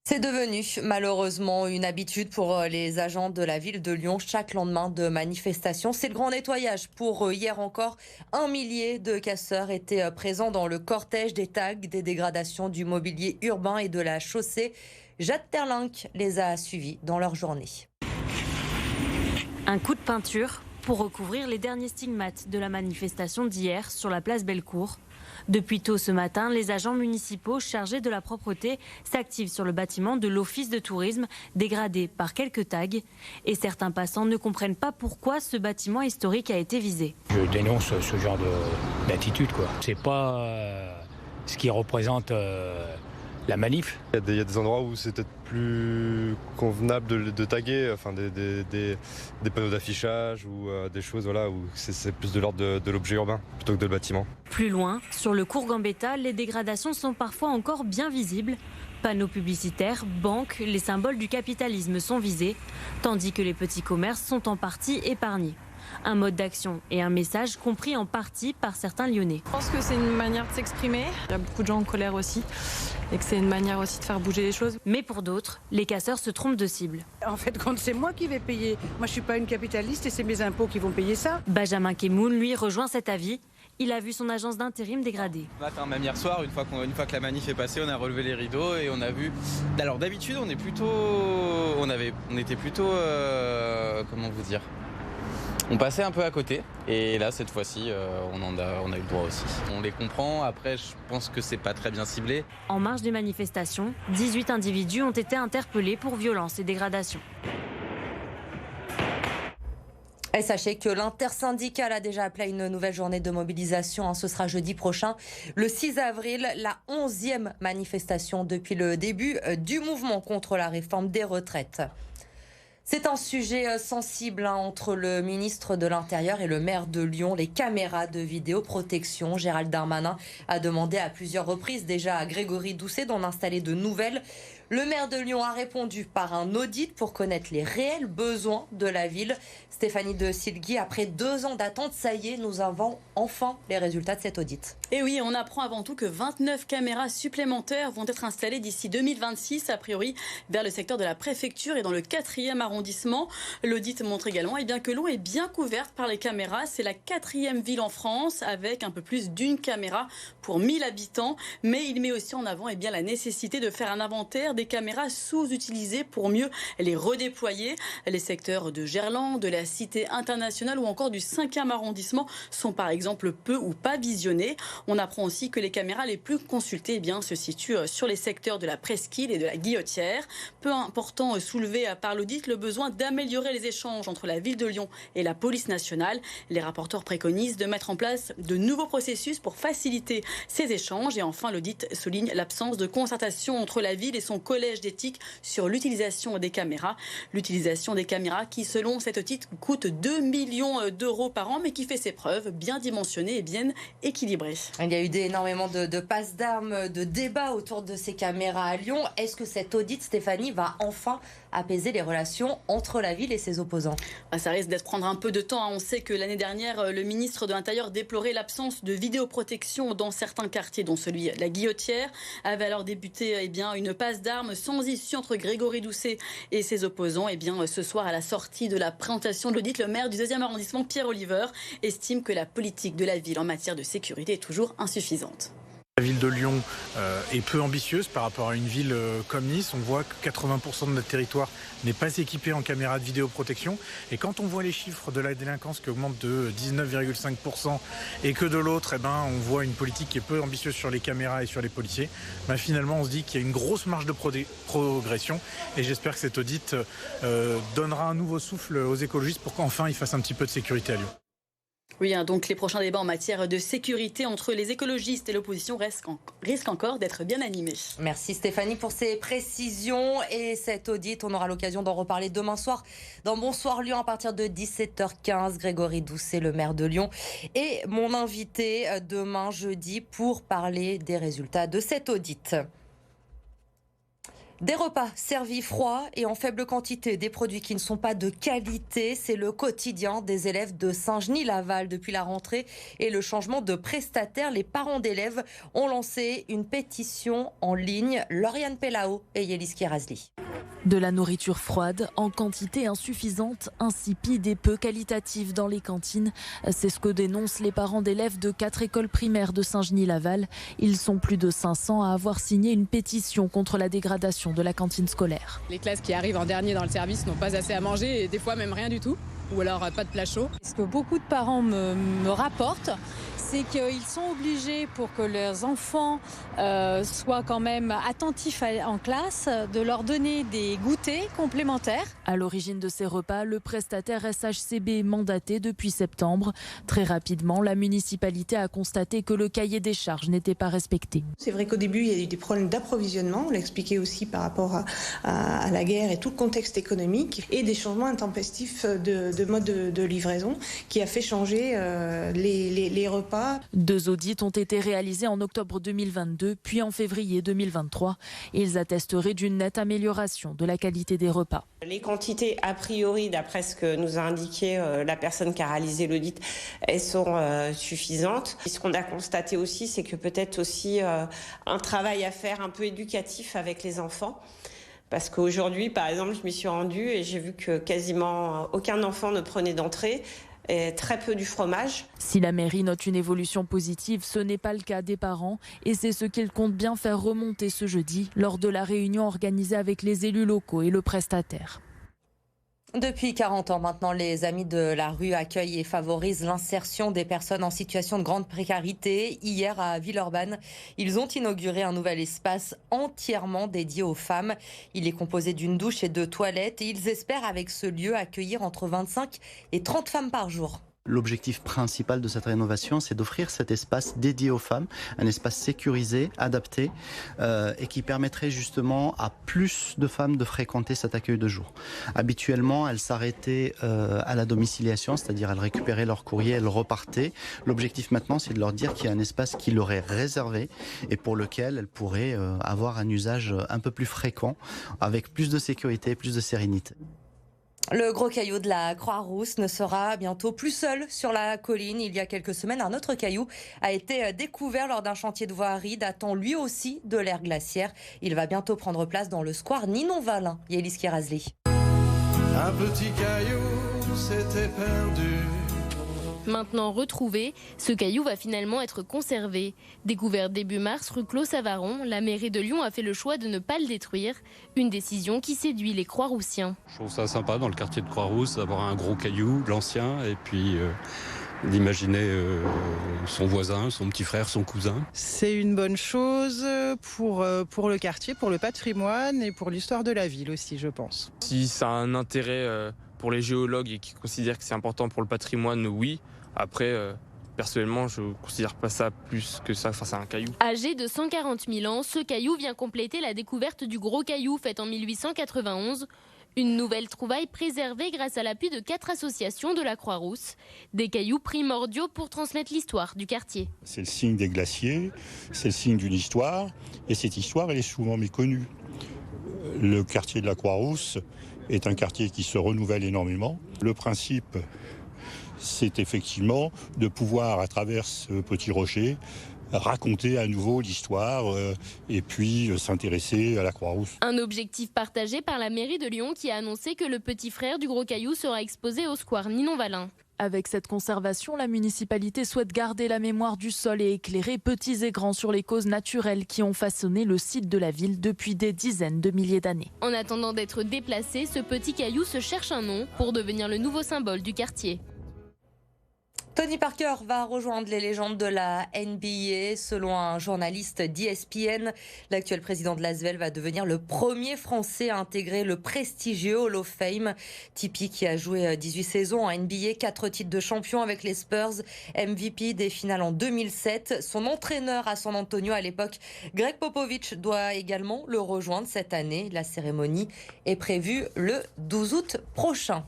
C'est devenu malheureusement une habitude pour les agents de la ville de Lyon chaque lendemain de manifestation. C'est le grand nettoyage pour hier encore. 1 millier de casseurs étaient présents dans le cortège des tags, des dégradations du mobilier urbain et de la chaussée. Jade Terlinck les a suivis dans leur journée. Un coup de peinture pour recouvrir les derniers stigmates de la manifestation d'hier sur la place Bellecour. Depuis tôt ce matin, les agents municipaux chargés de la propreté s'activent sur le bâtiment de l'office de tourisme, dégradé par quelques tags. Et certains passants ne comprennent pas pourquoi ce bâtiment historique a été visé. Je dénonce ce genre d'attitude, quoi. C'est pas ce qui représente la manif. Il y a des endroits où c'est peut-être plus convenable de taguer, enfin des panneaux d'affichage ou des choses voilà, où c'est plus de l'ordre de l'objet urbain plutôt que de le bâtiment. Plus loin, sur le cours Gambetta, les dégradations sont parfois encore bien visibles. Panneaux publicitaires, banques, les symboles du capitalisme sont visés, tandis que les petits commerces sont en partie épargnés. Un mode d'action et un message compris en partie par certains Lyonnais. Je pense que c'est une manière de s'exprimer. Il y a beaucoup de gens en colère aussi et que c'est une manière aussi de faire bouger les choses. Mais pour d'autres, les casseurs se trompent de cible. En fait, quand c'est moi qui vais payer. Moi, je suis pas une capitaliste et c'est mes impôts qui vont payer ça. Benjamin Kemoun, lui, rejoint cet avis. Il a vu son agence d'intérim dégradée. Matin, même hier soir, une fois que la manif est passée, on a relevé les rideaux et on a vu. Alors d'habitude, on était plutôt, comment vous dire, on passait un peu à côté. Et là, cette fois-ci, on a eu le droit aussi. On les comprend. Après, je pense que c'est pas très bien ciblé. En marge des manifestations, 18 individus ont été interpellés pour violence et dégradation. Et sachez que l'intersyndicale a déjà appelé à une nouvelle journée de mobilisation. Ce sera jeudi prochain, le 6 avril, la 11e manifestation depuis le début du mouvement contre la réforme des retraites. C'est un sujet sensible entre le ministre de l'Intérieur et le maire de Lyon, les caméras de vidéoprotection. Gérald Darmanin a demandé à plusieurs reprises déjà à Grégory Doucet d'en installer de nouvelles. Le maire de Lyon a répondu par un audit pour connaître les réels besoins de la ville. Stéphanie de Silgui, après 2 ans d'attente, ça y est, nous avons enfin les résultats de cet audit. Et oui, on apprend avant tout que 29 caméras supplémentaires vont être installées d'ici 2026, a priori vers le secteur de la préfecture et dans le 4e arrondissement. L'audit montre également que Lyon est bien couverte par les caméras. C'est la 4e ville en France avec un peu plus d'une caméra pour 1000 habitants. Mais il met aussi en avant la nécessité de faire un inventaire des caméras sous-utilisées pour mieux les redéployer. Les secteurs de Gerland, de la Cité internationale ou encore du 5e arrondissement sont par exemple peu ou pas visionnés. On apprend aussi que les caméras les plus consultées se situent sur les secteurs de la Presqu'île et de la Guillotière. Peu important soulevé par l'audit, le besoin d'améliorer les échanges entre la ville de Lyon et la police nationale. Les rapporteurs préconisent de mettre en place de nouveaux processus pour faciliter ces échanges. Et enfin, l'audit souligne l'absence de concertation entre la ville et son collège d'éthique sur l'utilisation des caméras. L'utilisation des caméras qui, selon cet audit, coûte 2 millions d'euros par an, mais qui fait ses preuves, bien dimensionnées et bien équilibrées. Il y a eu énormément de passes d'armes, de débats autour de ces caméras à Lyon. Est-ce que cet audit, Stéphanie, va enfin apaiser les relations entre la ville et ses opposants? Ça risque d'être prendre un peu de temps. On sait que l'année dernière, le ministre de l'Intérieur déplorait l'absence de vidéoprotection dans certains quartiers, dont celui de la Guillotière. Avait alors débuté une passe d'armes sans issue entre Grégory Doucet et ses opposants. Ce soir, à la sortie de la présentation de l'audit, le maire du 2e arrondissement, Pierre Oliver, estime que la politique de la ville en matière de sécurité est toujours insuffisante. La ville de Lyon est peu ambitieuse par rapport à une ville comme Nice. On voit que 80% de notre territoire n'est pas équipé en caméras de vidéoprotection. Et quand on voit les chiffres de la délinquance qui augmentent de 19,5% et que de l'autre, on voit une politique qui est peu ambitieuse sur les caméras et sur les policiers, finalement on se dit qu'il y a une grosse marge de progression. Et j'espère que cet audit donnera un nouveau souffle aux écologistes pour qu'enfin ils fassent un petit peu de sécurité à Lyon. Oui, donc les prochains débats en matière de sécurité entre les écologistes et l'opposition risquent encore d'être bien animés. Merci Stéphanie pour ces précisions et cet audit. On aura l'occasion d'en reparler demain soir dans Bonsoir Lyon à partir de 17h15. Grégory Doucet, le maire de Lyon, est mon invité demain jeudi pour parler des résultats de cet audit. Des repas servis froids et en faible quantité, des produits qui ne sont pas de qualité, c'est le quotidien des élèves de Saint-Genis-Laval depuis la rentrée et le changement de prestataire. Les parents d'élèves ont lancé une pétition en ligne. Lauriane Pellao et Yélis Kirazli. De la nourriture froide, en quantité insuffisante, insipide et peu qualitative dans les cantines. C'est ce que dénoncent les parents d'élèves de 4 écoles primaires de Saint-Genis-Laval. Ils sont plus de 500 à avoir signé une pétition contre la dégradation de la cantine scolaire. Les classes qui arrivent en dernier dans le service n'ont pas assez à manger et des fois même rien du tout. Ou alors pas de plat chaud. Ce que beaucoup de parents me rapportent, c'est qu'ils sont obligés, pour que leurs enfants soient quand même attentifs en classe, de leur donner des goûters complémentaires. À l'origine de ces repas, le prestataire SHCB est mandaté depuis septembre. Très rapidement, la municipalité a constaté que le cahier des charges n'était pas respecté. C'est vrai qu'au début, il y a eu des problèmes d'approvisionnement. On l'a expliqué aussi par rapport à la guerre et tout le contexte économique. Et des changements intempestifs de mode de livraison qui a fait changer les repas. 2 audits ont été réalisés en octobre 2022 puis en février 2023. Ils attesteraient d'une nette amélioration de la qualité des repas. Les quantités, a priori, d'après ce que nous a indiqué la personne qui a réalisé l'audit, elles sont suffisantes. Et ce qu'on a constaté aussi, c'est que peut-être aussi un travail à faire un peu éducatif avec les enfants. Parce qu'aujourd'hui, par exemple, je m'y suis rendue et j'ai vu que quasiment aucun enfant ne prenait d'entrée. Et très peu du fromage. Si la mairie note une évolution positive, ce n'est pas le cas des parents et c'est ce qu'ils comptent bien faire remonter ce jeudi lors de la réunion organisée avec les élus locaux et le prestataire. Depuis 40 ans maintenant, les Amis de la rue accueillent et favorisent l'insertion des personnes en situation de grande précarité. Hier, à Villeurbanne, ils ont inauguré un nouvel espace entièrement dédié aux femmes. Il est composé d'une douche et de toilettes et ils espèrent avec ce lieu accueillir entre 25 et 30 femmes par jour. L'objectif principal de cette rénovation, c'est d'offrir cet espace dédié aux femmes, un espace sécurisé, adapté, et qui permettrait justement à plus de femmes de fréquenter cet accueil de jour. Habituellement, elles s'arrêtaient à la domiciliation, c'est-à-dire elles récupéraient leur courrier, elles repartaient. L'objectif maintenant, c'est de leur dire qu'il y a un espace qui leur est réservé et pour lequel elles pourraient avoir un usage un peu plus fréquent, avec plus de sécurité, plus de sérénité. Le gros caillou de la Croix-Rousse ne sera bientôt plus seul sur la colline. Il y a quelques semaines, un autre caillou a été découvert lors d'un chantier de voirie datant lui aussi de l'ère glaciaire. Il va bientôt prendre place dans le square Ninon-Valin. Yélis Kirazli. Un petit caillou s'était perdu. Maintenant retrouvé, ce caillou va finalement être conservé. Découvert début mars rue Clos-Savaron, la mairie de Lyon a fait le choix de ne pas le détruire. Une décision qui séduit les Croix-Roussiens. Je trouve ça sympa dans le quartier de Croix-Rousse d'avoir un gros caillou, l'ancien, et puis d'imaginer son voisin, son petit frère, son cousin. C'est une bonne chose pour le quartier, pour le patrimoine et pour l'histoire de la ville aussi, je pense. Si ça a un intérêt pour les géologues et qui considèrent que c'est important pour le patrimoine, oui. Après, personnellement, je ne considère pas ça plus que ça face à un caillou. Âgé de 140 000 ans, ce caillou vient compléter la découverte du gros caillou faite en 1891. Une nouvelle trouvaille préservée grâce à l'appui de 4 associations de la Croix-Rousse. Des cailloux primordiaux pour transmettre l'histoire du quartier. C'est le signe des glaciers, c'est le signe d'une histoire. Et cette histoire, elle est souvent méconnue. Le quartier de la Croix-Rousse est un quartier qui se renouvelle énormément. Le principe, c'est effectivement de pouvoir, à travers ce petit rocher, raconter à nouveau l'histoire et puis s'intéresser à la Croix-Rousse. Un objectif partagé par la mairie de Lyon qui a annoncé que le petit frère du gros caillou sera exposé au square Ninon-Valin. Avec cette conservation, la municipalité souhaite garder la mémoire du sol et éclairer petits et grands sur les causes naturelles qui ont façonné le site de la ville depuis des dizaines de milliers d'années. En attendant d'être déplacé, ce petit caillou se cherche un nom pour devenir le nouveau symbole du quartier. Tony Parker va rejoindre les légendes de la NBA. Selon un journaliste d'ESPN, l'actuel président de l'Asvel va devenir le premier Français à intégrer le prestigieux Hall of Fame. Tipeee, qui a joué 18 saisons en NBA, 4 titres de champion avec les Spurs, MVP des finales en 2007. Son entraîneur à San Antonio à l'époque, Greg Popovich, doit également le rejoindre cette année. La cérémonie est prévue le 12 août prochain.